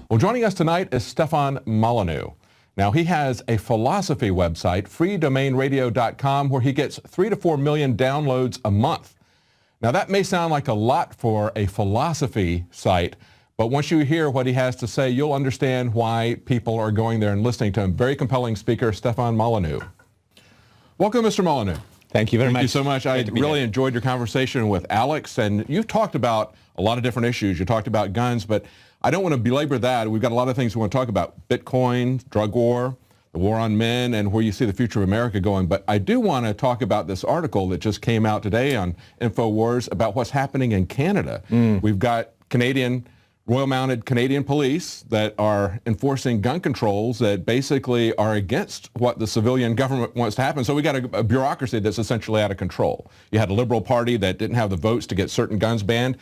Well, joining us tonight is Stefan Molyneux. Now, he has a philosophy website, freedomainradio.com, where he gets 3 to 4 million downloads a month. Now, that may sound like a lot for a philosophy site, but once you hear what he has to say, you'll understand why people are going there and listening to him. Very compelling speaker, Stefan Molyneux. Welcome, Mr. Molyneux. Thank you very much. Thank you so much. I really enjoyed your conversation with Alex, and you've talked about a lot of different issues. You talked about guns, but I don't want to belabor that. We've got a lot of things we want to talk about. Bitcoin, drug war, the war on men, and where you see the future of America going. But I do want to talk about this article that just came out today on InfoWars about what's happening in Canada. We've got Royal Mounted Canadian police that are enforcing gun controls that basically are against what the civilian government wants to happen. So we got a bureaucracy that's essentially out of control. You had a Liberal Party that didn't have the votes to get certain guns banned.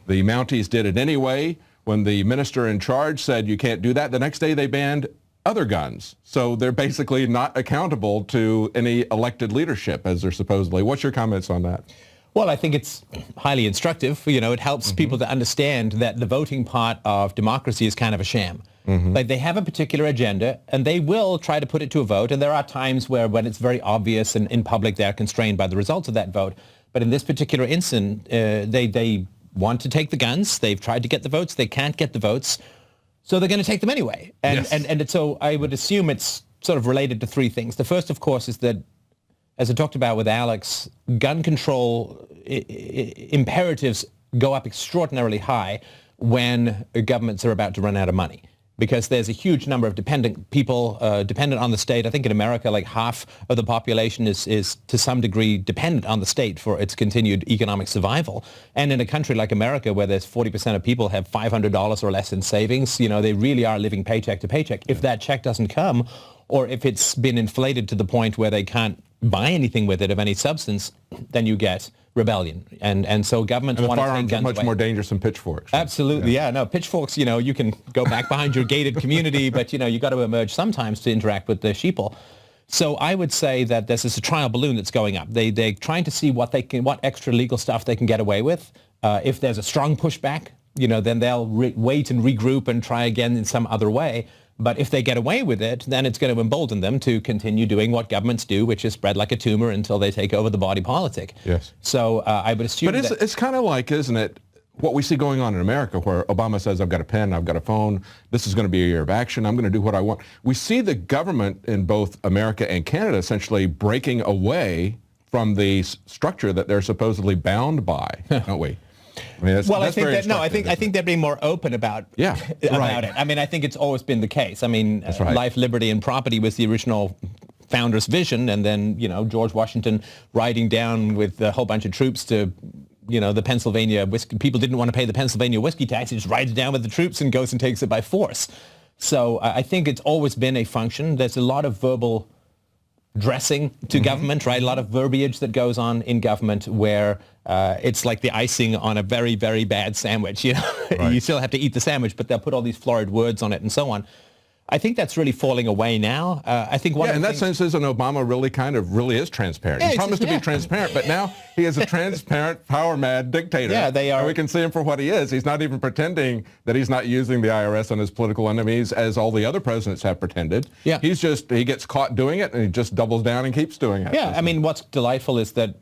The Mounties did it anyway. When the minister in charge said you can't do that, the next day they banned other guns. So they're basically not accountable to any elected leadership as they're supposedly. What's your comments on that? Well, I think it's highly instructive. You know, it helps people to understand that the voting part of democracy is kind of a sham. Like they have a particular agenda and they will try to put it to a vote. And there are times when it's very obvious and in public they're constrained by the results of that vote. But in this particular instance, they want to take the guns. They've tried to get the votes. They can't get the votes. So they're going to take them anyway. And so I would assume it's sort of related to three things. The first, of course, is that, as I talked about with Alex, gun control imperatives go up extraordinarily high when governments are about to run out of money, because there's a huge number of dependent people dependent on the state. I think in America, like half of the population is to some degree dependent on the state for its continued economic survival. And in a country like America, where there's 40% of people have $500 or less in savings, you know, they really are living paycheck to paycheck. If that check doesn't come, or if it's been inflated to the point where they can't buy anything with it of any substance, then you get rebellion. And so governments want to take guns much more dangerous than pitchforks. Absolutely, yeah. No, pitchforks, you know, you can go back behind your gated community, but, you know, you got to emerge sometimes to interact with the sheeple. So I would say that this is a trial balloon that's going up. They're trying to see what extra legal stuff they can get away with. If there's a strong pushback, you know, then they'll wait and regroup and try again in some other way. But if they get away with it, then it's going to embolden them to continue doing what governments do, which is spread like a tumor until they take over the body politic. Yes. So I would assume But it's kind of like, isn't it, what we see going on in America, where Obama says, I've got a pen, I've got a phone, this is going to be a year of action, I'm going to do what I want. We see the government in both America and Canada essentially breaking away from the structure that they're supposedly bound by, don't we? I mean, I think they're being more open about it. I mean, I think it's always been the case. I mean, life, liberty, and property was the original founder's vision, and then, you know, George Washington riding down with a whole bunch of troops to, you know, the Pennsylvania whiskey. People didn't want to pay the Pennsylvania whiskey tax. He just rides down with the troops and goes and takes it by force. So I think it's always been a function. There's a lot of verbal dressing to government, right? A lot of verbiage that goes on in government where it's like the icing on a very, very bad sandwich. You know, you still have to eat the sandwich, but they'll put all these florid words on it and so on. I think that's really falling away now. I think in that sense, isn't Obama really is transparent? He promised to be transparent, but now he is a transparent, power-mad dictator. Yeah, they are. And we can see him for what he is. He's not even pretending that he's not using the IRS on his political enemies as all the other presidents have pretended. Yeah. He gets caught doing it and he just doubles down and keeps doing it. Yeah, I mean, what's delightful is that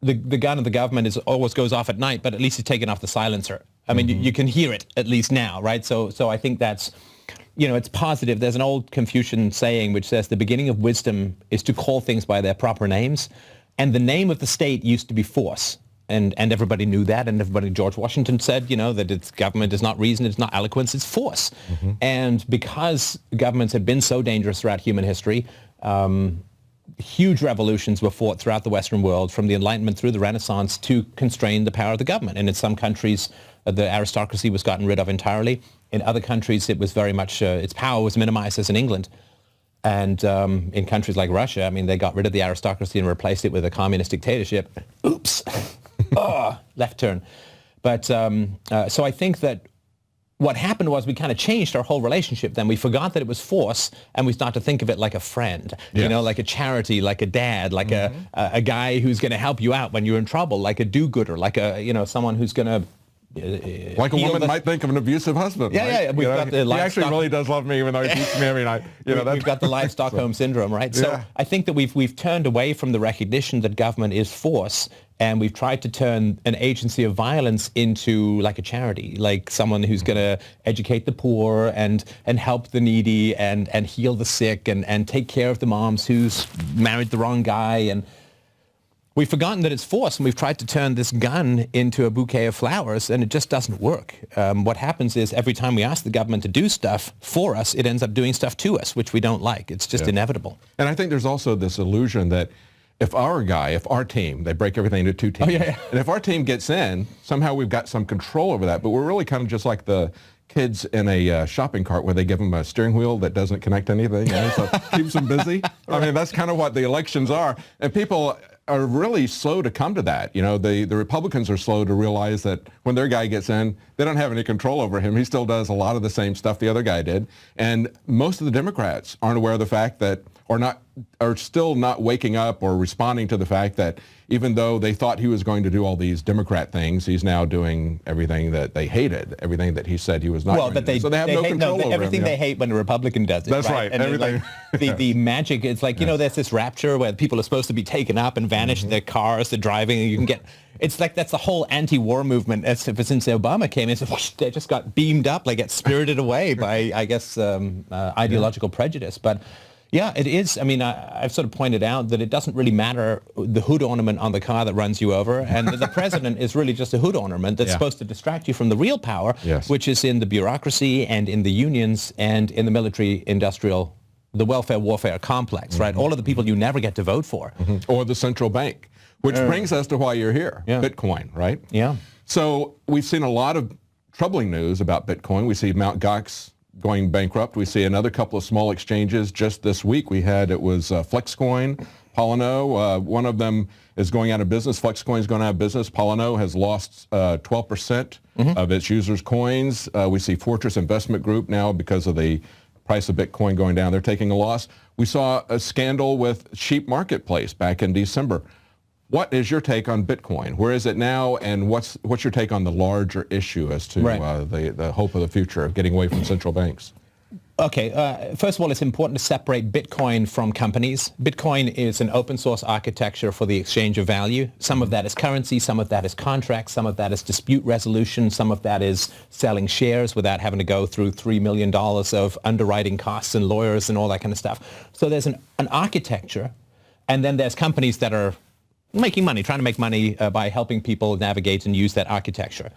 the gun of the government always goes off at night, but at least it's taken off the silencer. I mean, you can hear it at least now, right? So I think that's, you know, it's positive. There's an old Confucian saying which says the beginning of wisdom is to call things by their proper names. And the name of the state used to be force. And everybody knew that. And George Washington said, you know, that its government is not reason, it's not eloquence, it's force. And because governments have been so dangerous throughout human history, huge revolutions were fought throughout the Western world, from the Enlightenment through the Renaissance, to constrain the power of the government. And in some countries, the aristocracy was gotten rid of entirely. In other countries, it was very much, its power was minimized, as in England. And in countries like Russia, I mean, they got rid of the aristocracy and replaced it with a communist dictatorship. Oops. Left turn. But so I think that what happened was we kind of changed our whole relationship then. We forgot that it was force, and we started to think of it like a friend, you know, like a charity, like a dad, like a guy who's going to help you out when you're in trouble, like a do-gooder, like a, you know, someone who's going to like a woman might think of an abusive husband. Yeah, right? yeah. We've got the he livestock. actually really does love me, even though he beats me every night. We've got the live Stockholm syndrome, right? So Yeah. I think that we've turned away from the recognition that government is force, and we've tried to turn an agency of violence into like a charity, like someone who's going to educate the poor and help the needy and heal the sick and take care of the moms who's married the wrong guy. And we've forgotten that it's force, and we've tried to turn this gun into a bouquet of flowers, and it just doesn't work. What happens is every time we ask the government to do stuff for us, it ends up doing stuff to us, which we don't like. It's just inevitable. And I think there's also this illusion that if our team, they break everything into two teams. And if our team gets in, somehow we've got some control over that. But we're really kind of just like the kids in a shopping cart where they give them a steering wheel that doesn't connect to anything, so it keeps them busy. I mean, that's kind of what the elections are. And people are really slow to come to that. The Republicans are slow to realize that when their guy gets in, they don't have any control over him. He still does a lot of the same stuff the other guy did. And most of the Democrats aren't aware of the fact that, are still not waking up or responding to the fact that even though they thought he was going to do all these Democrat things, he's now doing everything that they hated, everything that he said he was not going to do. So they have no control over everything him. they hate when a Republican does it. That's right. And Everything. The magic, it's like, there's this rapture where people are supposed to be taken up and vanish in their cars, they're driving, and you can get, it's like that's the whole anti-war movement since Obama came in. Whoosh, they just got beamed up, like get spirited away by, I guess, ideological prejudice. But yeah, it is. I mean, I've sort of pointed out that it doesn't really matter the hood ornament on the car that runs you over, and the president is really just a hood ornament that's supposed to distract you from the real power, which is in the bureaucracy and in the unions and in the military-industrial, the welfare-warfare complex, right? All of the people you never get to vote for. Or the central bank, which brings us to why you're here, Bitcoin, right? Yeah. So we've seen a lot of troubling news about Bitcoin. We see Mt. Gox going bankrupt. We see another couple of small exchanges just this week. It was Flexcoin, Polyno. One of them is going out of business. Flexcoin is going out of business. Polyno has lost 12% of its users' coins. We see Fortress Investment Group now, because of the price of Bitcoin going down, they're taking a loss. We saw a scandal with Sheep Marketplace back in December. What is your take on Bitcoin? Where is it now, and what's your take on the larger issue as to the hope of the future of getting away from central banks? Okay, first of all, it's important to separate Bitcoin from companies. Bitcoin is an open source architecture for the exchange of value. Some of that is currency, some of that is contracts, some of that is dispute resolution, some of that is selling shares without having to go through $3 million of underwriting costs and lawyers and all that kind of stuff. So there's an architecture, and then there's companies that are making money, trying to make money by helping people navigate and use that architecture.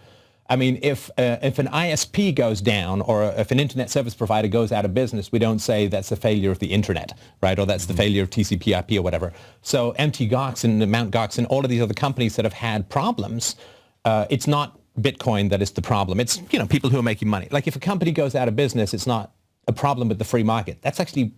I mean, if an ISP goes down, or if an internet service provider goes out of business, we don't say that's the failure of the internet, right? Or that's the failure of TCP/IP or whatever. So Mt. Gox and Mt. Gox and all of these other companies that have had problems, it's not Bitcoin that is the problem. It's people who are making money. Like if a company goes out of business, it's not a problem with the free market. That's actually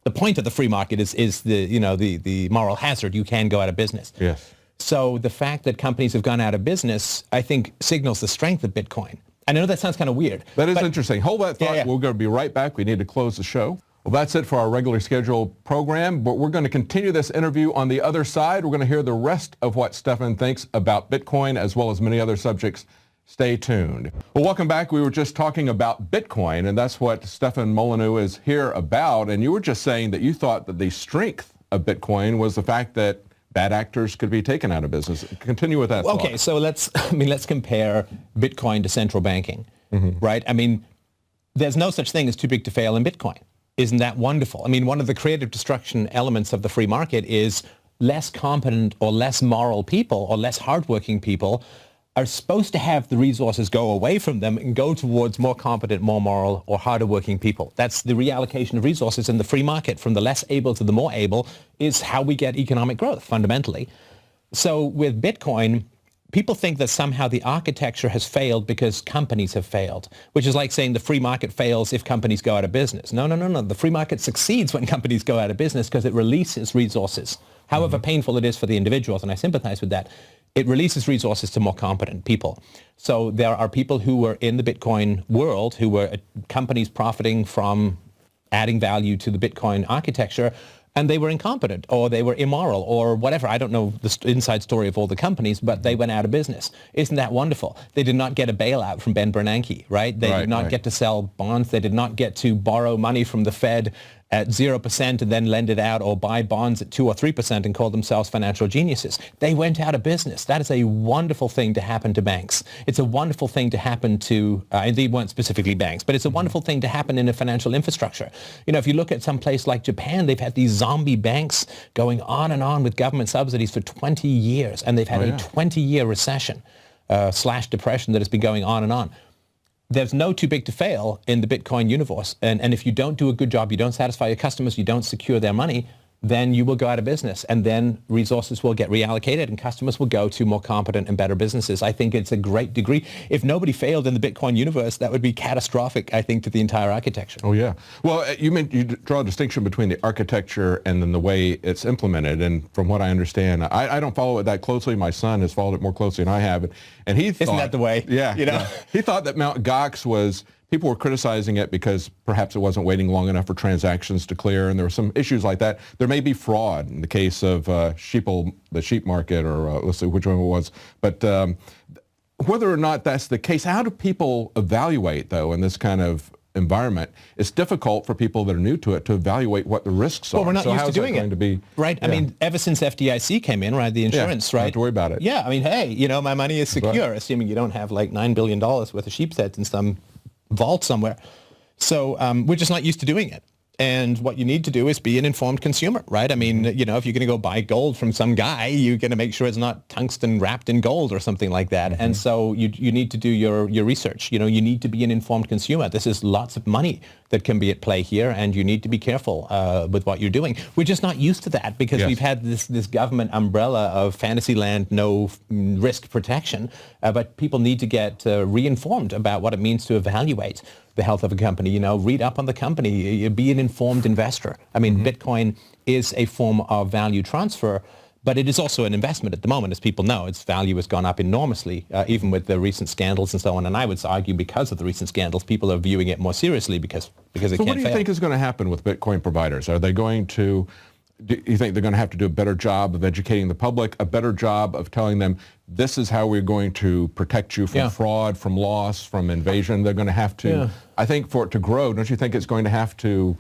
the point of the free market is the moral hazard. You can go out of business. Yes. So the fact that companies have gone out of business, I think, signals the strength of Bitcoin. I know that sounds kind of weird. That is interesting. Hold that thought. We're going to be right back. We need to close the show. Well, that's it for our regular scheduled program, but we're going to continue this interview on the other side. We're going to hear the rest of what Stefan thinks about Bitcoin, as well as many other subjects. Stay tuned. Well, welcome back. We were just talking about Bitcoin, and that's what Stefan Molyneux is here about. And you were just saying that you thought that the strength of Bitcoin was the fact that bad actors could be taken out of business. Continue with that. Okay, so let's compare Bitcoin to central banking, right? I mean, there's no such thing as too big to fail in Bitcoin. Isn't that wonderful? I mean, one of the creative destruction elements of the free market is less competent or less moral people or less hardworking people are supposed to have the resources go away from them and go towards more competent, more moral, or harder working people. That's the reallocation of resources in the free market from the less able to the more able is how we get economic growth, fundamentally. So with Bitcoin, people think that somehow the architecture has failed because companies have failed, which is like saying the free market fails if companies go out of business. No. The free market succeeds when companies go out of business because it releases resources, however painful it is for the individuals, and I sympathize with that. It releases resources to more competent people. So there are people who were in the Bitcoin world, who were companies profiting from adding value to the Bitcoin architecture, and they were incompetent or they were immoral or whatever. I don't know the inside story of all the companies, but they went out of business. Isn't that wonderful? They did not get a bailout from Ben Bernanke, right? They did not get to sell bonds. They did not get to borrow money from the Fed at 0% and then lend it out or buy bonds at 2 or 3% and call themselves financial geniuses. They went out of business. That is a wonderful thing to happen to banks. It's a wonderful thing to happen to, and they weren't specifically banks, but it's a wonderful thing to happen in a financial infrastructure. You know, if you look at some place like Japan, they've had these zombie banks going on and on with government subsidies for 20 years, and they've had a 20-year recession / depression that has been going on and on. There's no too big to fail in the Bitcoin universe. And if you don't do a good job, you don't satisfy your customers, you don't secure their money, then you will go out of business. And then resources will get reallocated and customers will go to more competent and better businesses. I think it's a great degree. If nobody failed in the Bitcoin universe, that would be catastrophic, I think, to the entire architecture. Oh, yeah. Well, you draw a distinction between the architecture and then the way it's implemented. And from what I understand, I don't follow it that closely. My son has followed it more closely than I have. And he thought... Isn't that the way? Yeah. You know? Yeah. He thought that Mt. Gox was... People were criticizing it because perhaps it wasn't waiting long enough for transactions to clear, and there were some issues like that. There may be fraud in the case of the sheep market, or let's see which one it was. But whether or not that's the case, how do people evaluate, though, in this kind of environment? It's difficult for people that are new to it to evaluate what the risks are. Well, we're not used to doing it. To be, right? I mean, ever since FDIC came in, right, the insurance, right? Don't have to worry about it. Yeah, I mean, hey, you know, my money is secure, assuming you don't have like $9 billion worth of sheep's heads in some vault somewhere. So we're just not used to doing it. And what you need to do is be an informed consumer, right? I mean, you know, if you're going to go buy gold from some guy, you're going to make sure it's not tungsten wrapped in gold or something like that. And so you need to do your research. You know, you need to be an informed consumer. This is lots of money that can be at play here, and you need to be careful with what you're doing. We're just not used to that because we've had this government umbrella of Fantasyland, no risk protection. But people need to get re-informed about what it means to evaluate the health of a company. You know, read up on the company, be an informed investor. I mean, Bitcoin is a form of value transfer, but it is also an investment at the moment. As people know, its value has gone up enormously, even with the recent scandals and so on. And I would argue because of the recent scandals, people are viewing it more seriously because it can't fail. So what do you think is going to happen with Bitcoin providers? Are they going to... Do you think they're going to have to do a better job of educating the public, a better job of telling them this is how we're going to protect you from fraud, from loss, from invasion? They're going to have to, I think for it to grow, don't you think it's going to have to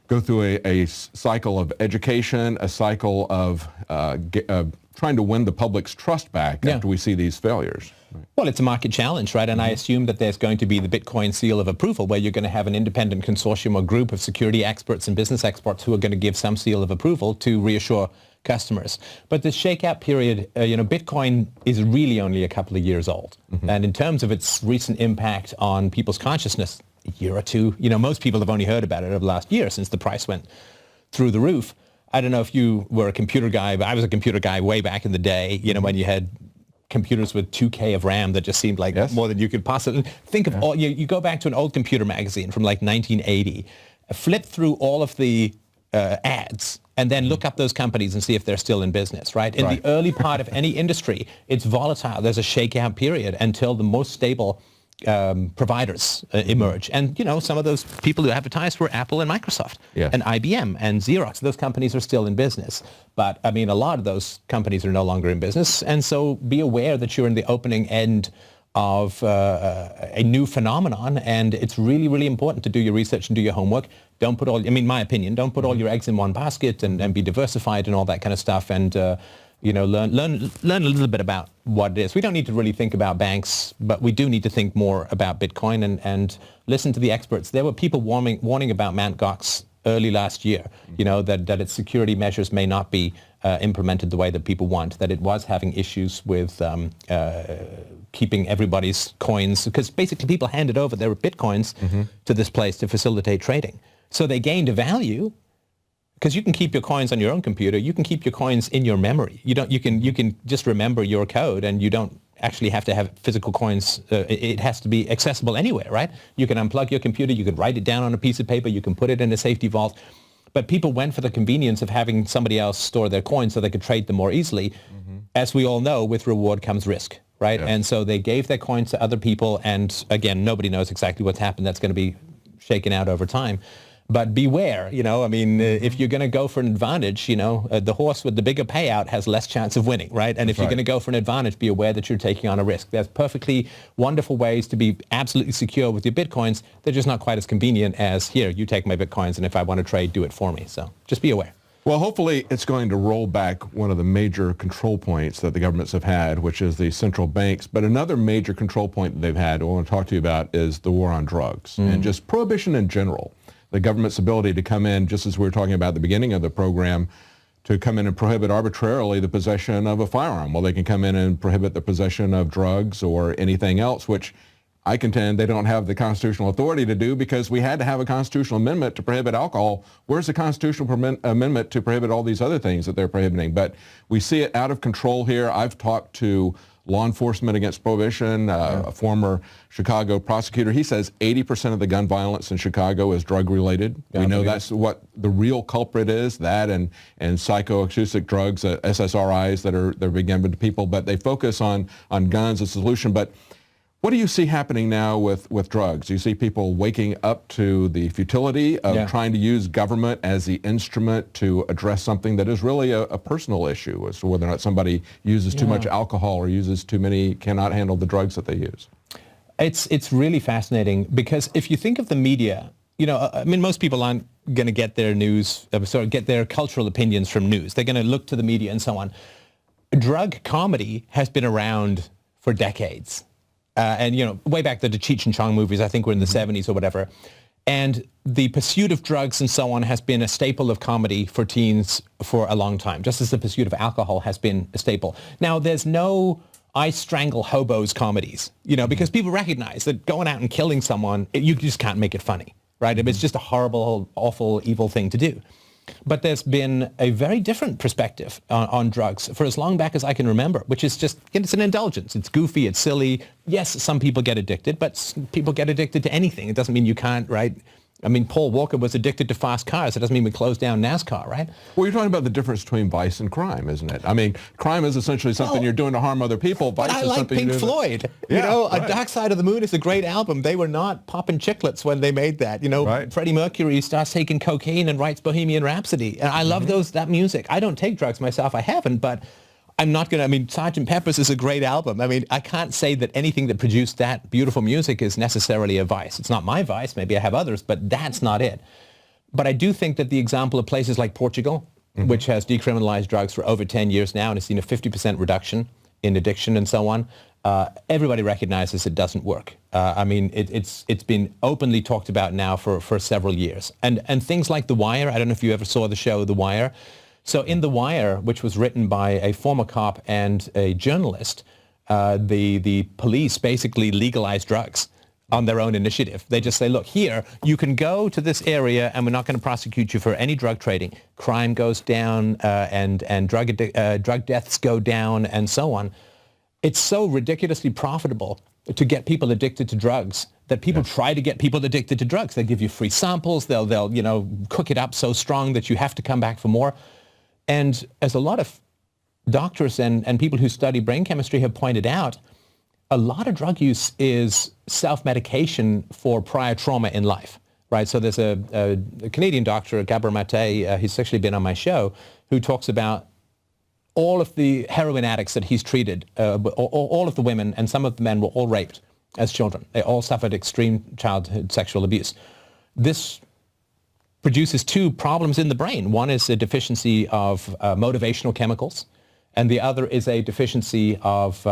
go through a cycle of education, a cycle of trying to win the public's trust back after we see these failures? Well, it's a market challenge, right? And I assume that there's going to be the Bitcoin seal of approval where you're going to have an independent consortium or group of security experts and business experts who are going to give some seal of approval to reassure customers. But the shakeout period, you know, Bitcoin is really only a couple of years old. And in terms of its recent impact on people's consciousness, a year or two, you know, most people have only heard about it over the last year since the price went through the roof. I don't know if you were a computer guy, but I was a computer guy way back in the day, you know, when you had computers with 2K of RAM that just seemed like more than you could possibly think of. All you go back to an old computer magazine from like 1980, flip through all of the ads, and then look up those companies and see if they're still in business, right? In the early part of any industry, it's volatile. There's a shakeout period until the most stable providers emerge. And, you know, some of those people who advertised were Apple and Microsoft and IBM and Xerox. Those companies are still in business. But, I mean, a lot of those companies are no longer in business. And so be aware that you're in the opening end of a new phenomenon. And it's really, really important to do your research and do your homework. Don't put all, I mean, my opinion, don't put all your eggs in one basket and be diversified and all that kind of stuff. And, you know, learn a little bit about what it is. We don't need to really think about banks, but we do need to think more about Bitcoin and listen to the experts. There were people warning about Mt. Gox early last year, you know, that its security measures may not be implemented the way that people want, that it was having issues with keeping everybody's coins, because basically people handed over their Bitcoins to this place to facilitate trading. So they gained a value, because you can keep your coins on your own computer. You can keep your coins in your memory. You can just remember your code, and you don't actually have to have physical coins. It has to be accessible anywhere, right? You can unplug your computer. You can write it down on a piece of paper. You can put it in a safety vault. But people went for the convenience of having somebody else store their coins so they could trade them more easily. As we all know, with reward comes risk, right? Yes. And so they gave their coins to other people. And again, nobody knows exactly what's happened. That's going to be shaken out over time. But beware, I mean, if you're going to go for an advantage, the horse with the bigger payout has less chance of winning, right? And if you're going to go for an advantage, be aware that you're taking on a risk. There's perfectly wonderful ways to be absolutely secure with your Bitcoins. They're just not quite as convenient as, here, you take my Bitcoins, and if I want to trade, do it for me. So just be aware. Well, hopefully it's going to roll back one of the major control points that the governments have had, which is the central banks. But another major control point that they've had, I want to talk to you about, is the war on drugs and just prohibition in general. The government's ability to come in, just as we were talking about at the beginning of the program, to come in and prohibit arbitrarily the possession of a firearm. Well, they can come in and prohibit the possession of drugs or anything else, which I contend they don't have the constitutional authority to do, because we had to have a constitutional amendment to prohibit alcohol. Where's the constitutional amendment to prohibit all these other things that they're prohibiting? But we see it out of control here. I've talked to law enforcement against prohibition, a former Chicago prosecutor. He says 80% of the gun violence in Chicago is drug-related. We know that's what the real culprit is, that and psychoacoustics drugs, SSRIs that are being given to people. But they focus on guns as a solution. But what do you see happening now with drugs? Do you see people waking up to the futility of trying to use government as the instrument to address something that is really a personal issue as to whether or not somebody uses too much alcohol or cannot handle the drugs that they use? It's really fascinating, because if you think of the media, I mean, most people aren't going to get their news, get their cultural opinions from news. They're going to look to the media and so on. Drug comedy has been around for decades. And, way back the Cheech and Chong movies, I think were in the 70s or whatever. And the pursuit of drugs and so on has been a staple of comedy for teens for a long time, just as the pursuit of alcohol has been a staple. Now, there's no I strangle hobos comedies, because people recognize that going out and killing someone, you just can't make it funny, right? It's just a horrible, awful, evil thing to do. But there's been a very different perspective on drugs for as long back as I can remember, which is just, it's an indulgence. It's goofy, it's silly. Yes, some people get addicted, but people get addicted to anything. It doesn't mean you can't, right? I mean, Paul Walker was addicted to fast cars. It doesn't mean we close down NASCAR, right? Well, you're talking about the difference between vice and crime, isn't it? I mean, crime is essentially something you're doing to harm other people. Vice but I is like something Pink Floyd. A Dark Side of the Moon is a great album. They were not popping chiclets when they made that. Freddie Mercury starts taking cocaine and writes Bohemian Rhapsody. And I love that music. I don't take drugs myself. I haven't, but I'm not going to, Sgt. Pepper's is a great album. I can't say that anything that produced that beautiful music is necessarily a vice. It's not my vice. Maybe I have others, but that's not it. But I do think that the example of places like Portugal, which has decriminalized drugs for over 10 years now and has seen a 50% reduction in addiction and so on, everybody recognizes it doesn't work. It's been openly talked about now for several years. And things like The Wire, I don't know if you ever saw the show The Wire. So in The Wire, which was written by a former cop and a journalist, the police basically legalize drugs on their own initiative. They just say, look, here, you can go to this area and we're not going to prosecute you for any drug trading. Crime goes down and drug deaths go down and so on. It's so ridiculously profitable to get people addicted to drugs that people try to get people addicted to drugs. They give you free samples. They'll cook it up so strong that you have to come back for more. And as a lot of doctors and people who study brain chemistry have pointed out, a lot of drug use is self-medication for prior trauma in life, right? So there's a Canadian doctor, Gabor Mate, he's actually been on my show, who talks about all of the heroin addicts that he's treated, all of the women and some of the men were all raped as children. They all suffered extreme childhood sexual abuse. This produces two problems in the brain. One is a deficiency of motivational chemicals, and the other is a deficiency of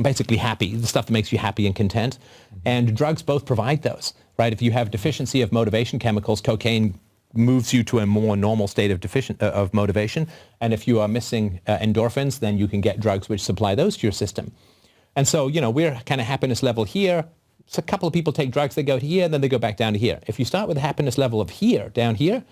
basically happy, the stuff that makes you happy and content. And drugs both provide those, right? If you have deficiency of motivation chemicals, cocaine moves you to a more normal state of motivation. And if you are missing endorphins, then you can get drugs which supply those to your system. And so, we're kind of happiness level here. So a couple of people take drugs, they go to here, and then they go back down to here. If you start with a happiness level of here, down here,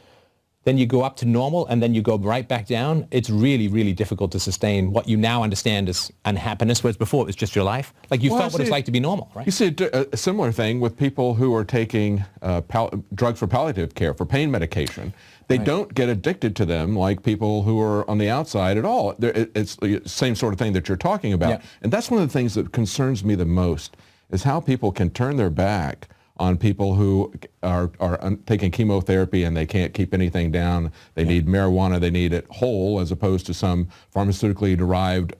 then you go up to normal, and then you go right back down. It's really, really difficult to sustain what you now understand as unhappiness, whereas before it was just your life. Like you felt what it's like to be normal, right? You see a similar thing with people who are taking drugs for palliative care, for pain medication. They don't get addicted to them like people who are on the outside at all. It's the same sort of thing that you're talking about. And that's one of the things that concerns me the most, is how people can turn their back on people who are taking chemotherapy and they can't keep anything down. They need marijuana. They need it whole as opposed to some pharmaceutically derived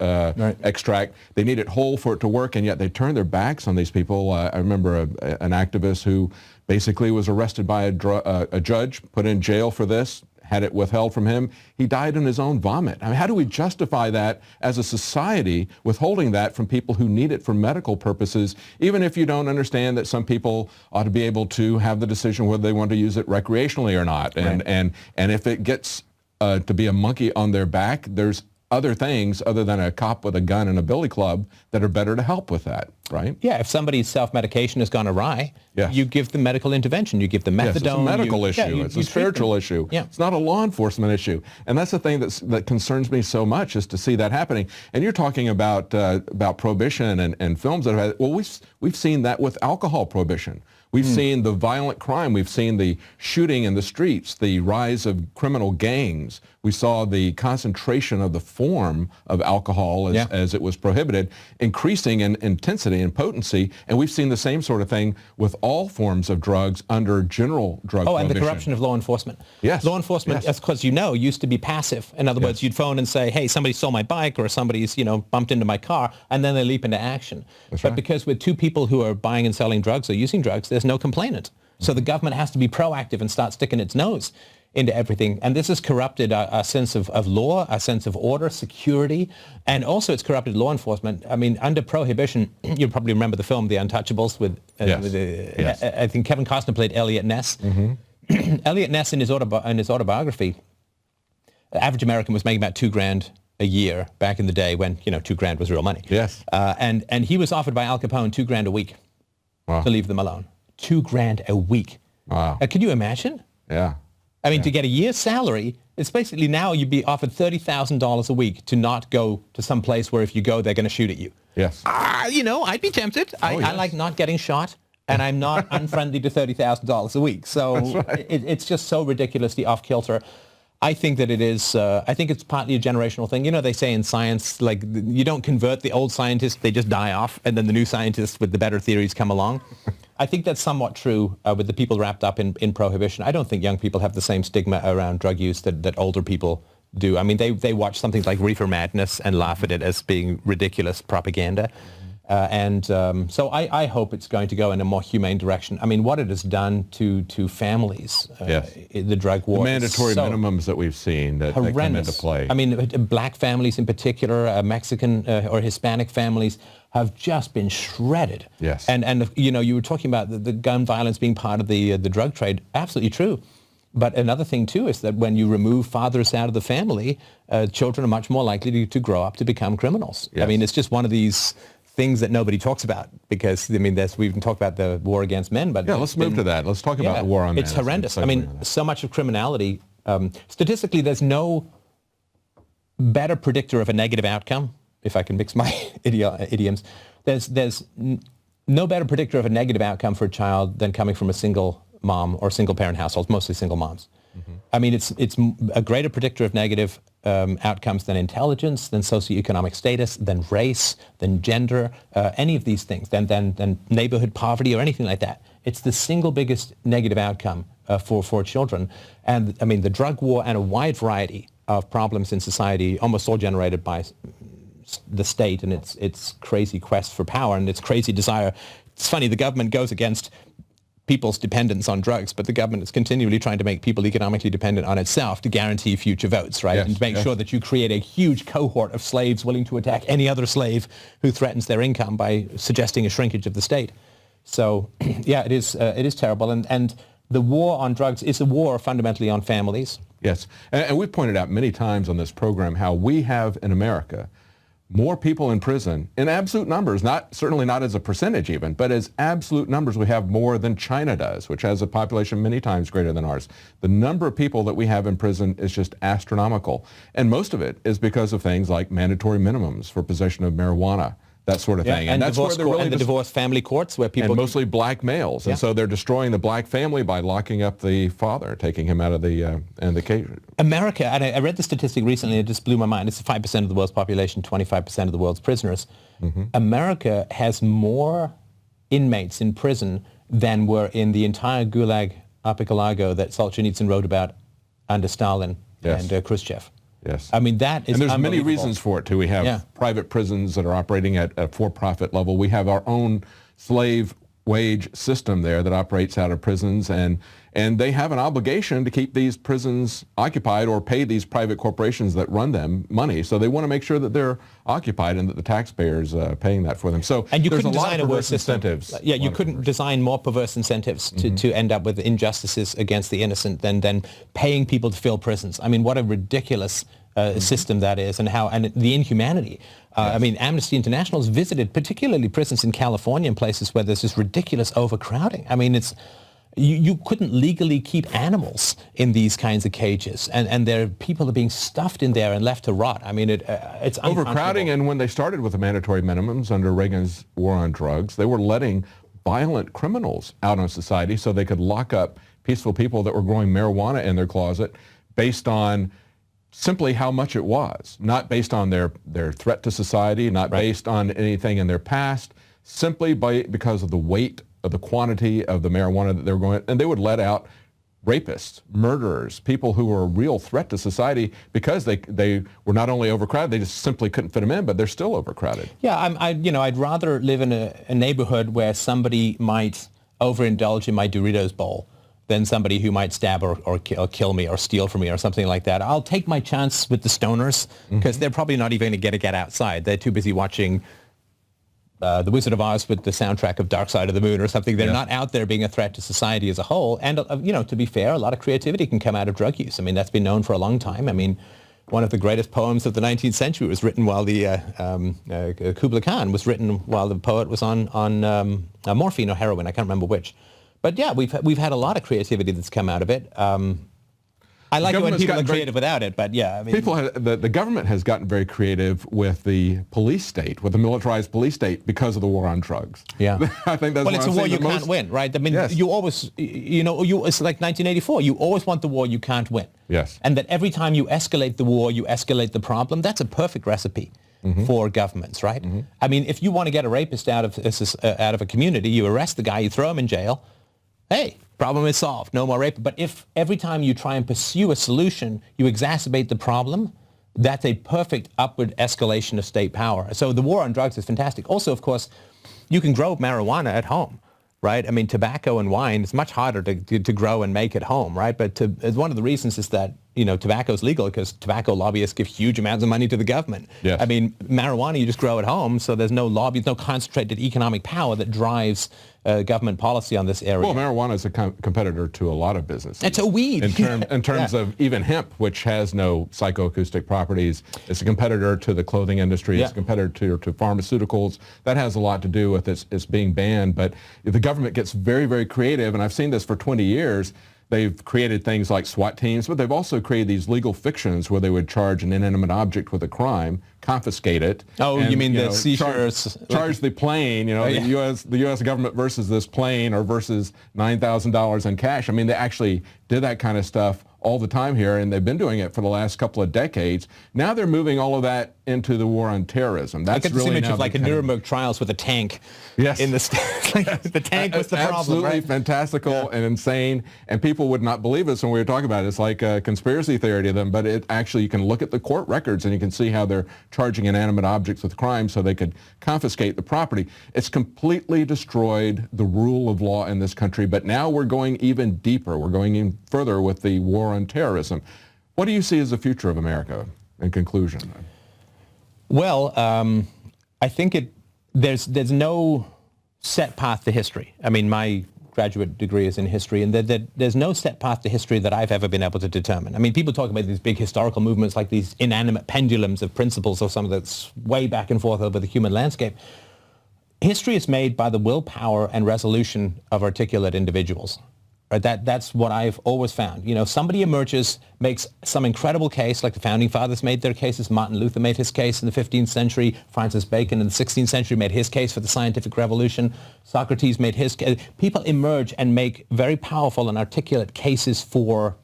extract. They need it whole for it to work, and yet they turn their backs on these people. I remember an activist who basically was arrested by a judge, put in jail for this, had it withheld from him. He died in his own vomit. I mean, how do we justify that as a society, withholding that from people who need it for medical purposes, even if you don't understand that some people ought to be able to have the decision whether they want to use it recreationally or not. And if it gets to be a monkey on their back, there's other things other than a cop with a gun and a billy club that are better to help with that, right? Yeah, if somebody's self-medication has gone awry, Yes. you give them medical intervention. You give them methadone. Yes, it's a medical issue. It's a spiritual issue. Yeah. It's not a law enforcement issue. And that's the thing that concerns me so much, is to see that happening. And you're talking about prohibition and films that have had, well, we've seen that with alcohol prohibition. We've seen the violent crime. We've seen the shooting in the streets, the rise of criminal gangs. We saw the concentration of the form of alcohol as it was prohibited, increasing in intensity and potency. And we've seen the same sort of thing with all forms of drugs under general drug prohibition. And the corruption of law enforcement. Yes. Law enforcement, as because used to be passive. In other words, you'd phone and say, hey, somebody stole my bike or somebody's, bumped into my car, and then they leap into action. But because with two people who are buying and selling drugs or using drugs, there's no complainant. So the government has to be proactive and start sticking its nose into everything. And this has corrupted our sense of law, our sense of order, security, and also it's corrupted law enforcement. I mean, under prohibition, you probably remember the film The Untouchables with, I think Kevin Costner played Elliot Ness. Mm-hmm. Elliot Ness in his autobiography, the average American was making about $2,000 a year back in the day when, $2,000 was real money. Yes. And he was offered by Al Capone $2,000 a week to leave them alone. $2,000 a week. Wow. Can you imagine? Yeah. I mean, to get a year's salary, it's basically now you'd be offered $30,000 a week to not go to some place where if you go, they're going to shoot at you. Yes. I'd be tempted. I like not getting shot, and I'm not unfriendly to $30,000 a week. So it's just so ridiculously off kilter. I think that it is, I think it's partly a generational thing. They say in science, like, you don't convert the old scientists, they just die off, and then the new scientists with the better theories come along. I think that's somewhat true with the people wrapped up in prohibition. I don't think young people have the same stigma around drug use that older people do. I mean, they watch something like Reefer Madness and laugh at it as being ridiculous propaganda. So I hope it's going to go in a more humane direction. I mean, what it has done to families, the drug war. The mandatory minimums that we've seen that come into play. I mean, black families in particular, Mexican or Hispanic families have just been shredded. Yes. And you were talking about the gun violence being part of the drug trade. Absolutely true. But another thing, too, is that when you remove fathers out of the family, children are much more likely to grow up to become criminals. Yes. I mean, it's just one of these things that nobody talks about because, I mean, we can talk about the war against men, but... Yeah, let's move to that. Let's talk about the war on men. It's horrendous. I mean, so much of criminality, statistically, there's no better predictor of a negative outcome, if I can mix my idioms. There's no better predictor of a negative outcome for a child than coming from a single mom or single parent households, mostly single moms. Mm-hmm. I mean, it's a greater predictor of negative outcomes than intelligence, than socioeconomic status, than race, than gender, any of these things, than neighborhood poverty or anything like that. It's the single biggest negative outcome for children. And I mean, the drug war and a wide variety of problems in society, almost all generated by the state and its crazy quest for power and its crazy desire. It's funny, the government goes against people's dependence on drugs, but the government is continually trying to make people economically dependent on itself to guarantee future votes, right? Yes, and to make sure that you create a huge cohort of slaves willing to attack any other slave who threatens their income by suggesting a shrinkage of the state. So, yeah, it is terrible. And the war on drugs is a war fundamentally on families. Yes, and we've pointed out many times on this program how we have in America more people in prison in absolute numbers, certainly not as a percentage even, but as absolute numbers, we have more than China does, which has a population many times greater than ours. The number of people that we have in prison is just astronomical. And most of it is because of things like mandatory minimums for possession of marijuana, that sort of thing. And that's divorce where and the divorce family courts where people... And mostly black males. And so they're destroying the black family by locking up the father, taking him out of the cage. America, and I read the statistic recently, it just blew my mind. It's 5% of the world's population, 25% of the world's prisoners. Mm-hmm. America has more inmates in prison than were in the entire Gulag Archipelago that Solzhenitsyn wrote about under Stalin and Khrushchev. Yes. I mean, that is And there's many unbelievable. reasons for it, too. We have private prisons that are operating at a for-profit level. We have our own slave wage system there that operates out of prisons, and they have an obligation to keep these prisons occupied or pay these private corporations that run them money. So they want to make sure that they're occupied and that the taxpayers paying that for them. So and you there's couldn't a lot design of a worse perverse system. incentives. Yeah, you couldn't design more perverse incentives to end up with injustices against the innocent than paying people to fill prisons. I mean, what a ridiculous system that is, and the inhumanity. I mean, Amnesty International has visited particularly prisons in California and places where there's this ridiculous overcrowding. I mean, you couldn't legally keep animals in these kinds of cages, and people are being stuffed in there and left to rot. I mean, it's overcrowding. And when they started with the mandatory minimums under Reagan's war on drugs, they were letting violent criminals out on society so they could lock up peaceful people that were growing marijuana in their closet based on simply how much it was, not based on their threat to society, not based on anything in their past, simply because of the weight of the quantity of the marijuana that they were going, and they would let out rapists, murderers, people who were a real threat to society because they were not only overcrowded, they just simply couldn't fit them in, but they're still overcrowded. Yeah, I'd rather live in a neighborhood where somebody might overindulge in my Doritos bowl than somebody who might stab or kill me or steal from me or something like that. I'll take my chance with the stoners because they're probably not even going to get outside. They're too busy watching The Wizard of Oz with the soundtrack of Dark Side of the Moon or something. They're not out there being a threat to society as a whole. And, to be fair, a lot of creativity can come out of drug use. I mean, that's been known for a long time. I mean, one of the greatest poems of the 19th century was written while Kubla Khan was written while the poet was on morphine or heroin. I can't remember which. But yeah, we've had a lot of creativity that's come out of it. I like it when people are creative without it, but yeah. I mean, the government has gotten very creative with the police state, with the militarized police state because of the war on drugs. Yeah. I think that's it's a war you can't win, right? I mean, you always, it's like 1984. You always want the war you can't win. Yes. And that every time you escalate the war, you escalate the problem. That's a perfect recipe for governments, right? I mean, if you want to get a rapist out of a community, you arrest the guy, you throw him in jail. Hey, problem is solved. No more rape. But if every time you try and pursue a solution, you exacerbate the problem, that's a perfect upward escalation of state power. So the war on drugs is fantastic. Also, of course, you can grow marijuana at home, right? I mean, tobacco and wine is much harder to grow and make at home, right? But one of the reasons is that, tobacco is legal because tobacco lobbyists give huge amounts of money to the government. Yes. I mean, marijuana you just grow at home, so there's no lobby, no concentrated economic power that drives government policy on this area. Well, marijuana is a competitor to a lot of businesses. It's a weed. In terms of even hemp, which has no psychoacoustic properties, it's a competitor to the clothing industry, it's a competitor to pharmaceuticals. That has a lot to do with its being banned. But the government gets very, very creative, and I've seen this for 20 years. They've created things like SWAT teams, but they've also created these legal fictions where they would charge an inanimate object with a crime, confiscate it. Oh, and, you mean the seizures? Charge the plane, the U.S. government versus this plane or versus $9,000 in cash. I mean, they actually did that kind of stuff all the time here, and they've been doing it for the last couple of decades. Now they're moving all of that into the war on terrorism. That's I get this really image of like a Nuremberg trials with a tank. Yes. In the the tank was the problem, absolutely right? fantastical and insane, and people would not believe us when we were talking about it. It's like a conspiracy theory to them, but it actually, you can look at the court records and you can see how they're charging inanimate objects with crimes so they could confiscate the property. It's completely destroyed the rule of law in this country, but now we're going even deeper. We're going even further with the war on terrorism. What do you see as the future of America in conclusion? Well, I think there's no set path to history. I mean, my graduate degree is in history, and there's no set path to history that I've ever been able to determine. I mean, people talk about these big historical movements like these inanimate pendulums of principles or something that's way back and forth over the human landscape. History is made by the willpower and resolution of articulate individuals. Right? That's what I've always found. Somebody emerges, makes some incredible case, like the Founding Fathers made their cases. Martin Luther made his case in the 15th century. Francis Bacon in the 16th century made his case for the scientific revolution. Socrates made his case. People emerge and make very powerful and articulate cases for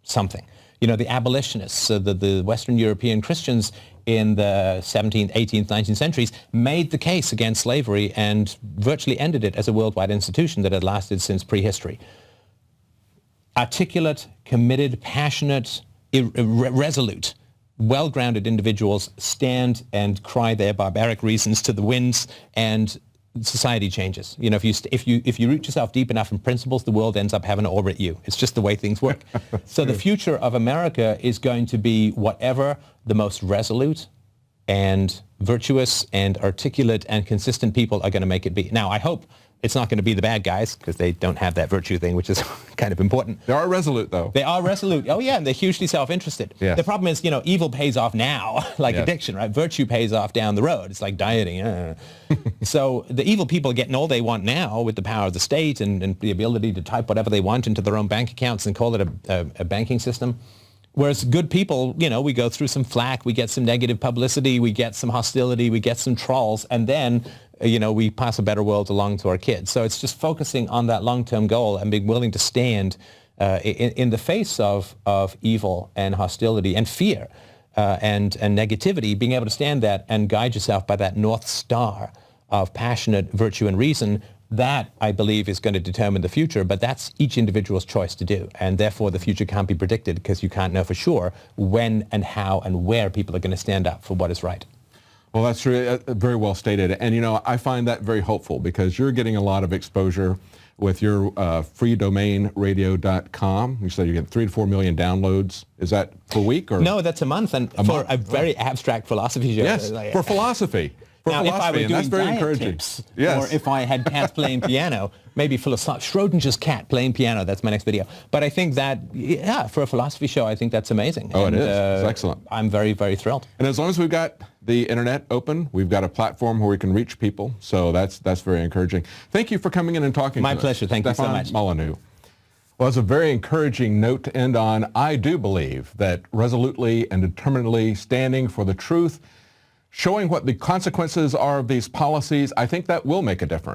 something. The abolitionists, the Western European Christians in the 17th, 18th, 19th centuries made the case against slavery and virtually ended it as a worldwide institution that had lasted since prehistory. Articulate, committed, passionate, resolute, well-grounded individuals stand and cry their barbaric reasons to the winds, and society changes. You know, if you root yourself deep enough in principles, the world ends up having to orbit you. It's just the way things work. So the future of America is going to be whatever the most resolute and virtuous and articulate and consistent people are going to make it be. Now, I hope it's not going to be the bad guys, because they don't have that virtue thing, which is kind of important. They are resolute, though. They are resolute. Oh, yeah, and they're hugely self-interested. Yes. The problem is, you know, evil pays off now, like addiction, right? Virtue pays off down the road. It's like dieting. So the evil people are getting all they want now with the power of the state and the ability to type whatever they want into their own bank accounts and call it a banking system. Whereas good people, you know, we go through some flack, we get some negative publicity, we get some hostility, we get some trolls, and then, you know, we pass a better world along to our kids. So it's just focusing on that long-term goal and being willing to stand in the face of evil and hostility and fear and negativity, being able to stand that and guide yourself by that North Star of passionate virtue and reason. That, I believe, is going to determine the future, but that's each individual's choice to do. And therefore, the future can't be predicted, because you can't know for sure when and how and where people are going to stand up for what is right. Well, that's very well stated. And, you know, I find that very hopeful, because you're getting a lot of exposure with your freedomainradio.com. You said you get 3 to 4 million downloads. Is that per week? Or? No, that's a month. And for a very abstract philosophy show. Yes, for philosophy. Now, if I were doing diet tips, or if I had cats playing piano, maybe Schrodinger's cat playing piano, that's my next video. But I think that, yeah, for a philosophy show, I think that's amazing. Oh, and, it is. It's excellent. I'm very, very thrilled. And as long as we've got the internet open, we've got a platform where we can reach people. So that's very encouraging. Thank you for coming in and talking to us. My pleasure. Thank you so much. Stefan Molyneux. Well, it's a very encouraging note to end on. I do believe that resolutely and determinedly standing for the truth, showing what the consequences are of these policies, I think that will make a difference.